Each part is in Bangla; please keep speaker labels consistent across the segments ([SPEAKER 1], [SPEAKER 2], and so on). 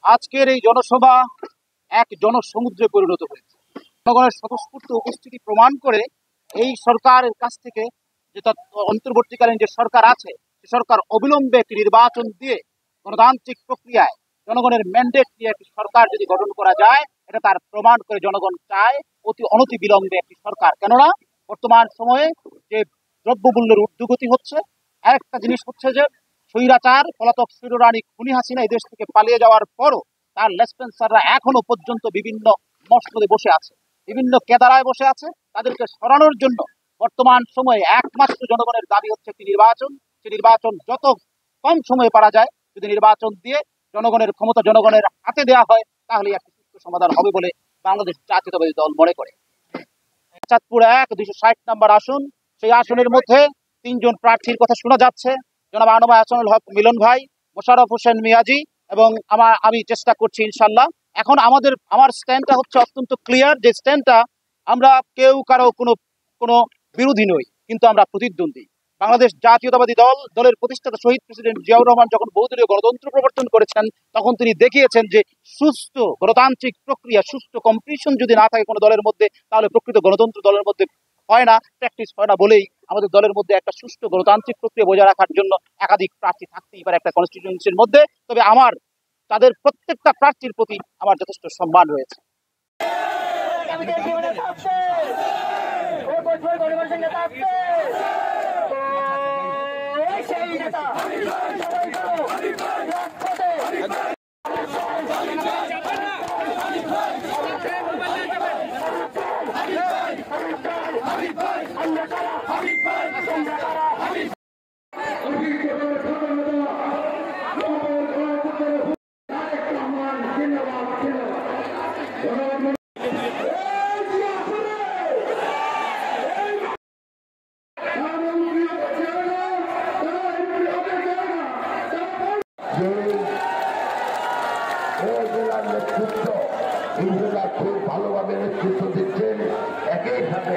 [SPEAKER 1] আজকের এই জনসভা এক জনসমুদ্রে পরিণত হয়েছে। জনগণের স্বতঃস্ফূর্ত উপস্থিতি প্রমাণ করে এই সরকারের কাছ থেকে যে অন্তর্বর্তীকালীন যে সরকার আছে, সে সরকার অবিলম্বে একটি নির্বাচন দিয়ে গণতান্ত্রিক প্রক্রিয়ায় জনগণের ম্যান্ডেট নিয়ে একটি সরকার যদি গঠন করা যায়, এটা তার প্রমাণ করে জনগণ চায় অনতি বিলম্বে একটি সরকার। কেননা বর্তমান সময়ে যে দ্রব্যমূল্যের ঊর্ধ্বগতি হচ্ছে, আরেকটা জিনিস হচ্ছে যে স্বৈরাচার পলাতক শিরোরানী খুনি হাসিনা এই দেশ থেকে পালিয়ে যাওয়ার পরও তার লেসপেন্সাররা এখনো পর্যন্ত বিভিন্ন মসনদে বসে আছে, বিভিন্ন কেদারায় বসে আছে। তাদেরকে সরানোর জন্য বর্তমান সময়ে একমাত্র জনগণের দাবি হচ্ছে একটি নির্বাচন। সেই নির্বাচন যত কম সময়ে পারা যায়, যদি নির্বাচন দিয়ে জনগণের ক্ষমতা জনগণের হাতে দেওয়া হয়, তাহলে একটি সুষ্ঠু সমাধান হবে বলে বাংলাদেশ জাতীয়তাবাদী দল মনে করে। চাঁদপুর 1 260 নম্বর আসন, সেই আসনের মধ্যে 3 জন প্রার্থীর কথা শোনা যাচ্ছে। জনাব আনোয়ার হাসানুল হক মিলন ভাই, মোশাররফ হোসেন মিয়াজি এবং আমি চেষ্টা করছি ইনশাল্লাহ। এখন আমার স্ট্যান্ডটা হচ্ছে অত্যন্ত ক্লিয়ার, যে স্ট্যান্ডটা আমরা কেউ কারো কোনো বিরোধী নই, কিন্তু আমরা প্রতিদ্বন্দ্বী। বাংলাদেশ জাতীয়তাবাদী দলের প্রতিষ্ঠাতা শহীদ প্রেসিডেন্ট জিয়াউর রহমান যখন বহুদলীয় গণতন্ত্র প্রবর্তন করেছেন, তখন তিনি দেখিয়েছেন যে সুস্থ গণতান্ত্রিক প্রক্রিয়া, সুস্থ কম্পিটিশন যদি না থাকে কোনো দলের মধ্যে, তাহলে প্রকৃত গণতন্ত্র দলের মধ্যে হয় না, প্র্যাকটিস হয় না। বলেই আমাদের দলের মধ্যে একটা সুষ্ঠু গণতান্ত্রিক প্রক্রিয়া বজায় রাখার জন্য একাধিক প্রার্থী থাকতেই পারে একটা কনস্টিটিউয়েন্সির মধ্যে। তবে তাদের প্রত্যেকটা প্রার্থীর প্রতি আমার যথেষ্ট সম্মান রয়েছে।
[SPEAKER 2] খুব ভালোভাবে নেতৃত্ব দিচ্ছেন। একই সাথে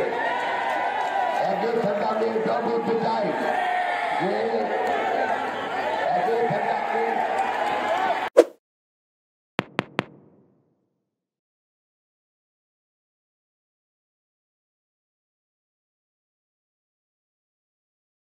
[SPEAKER 2] আমি এটাও বলতে চাই যে একই সাথে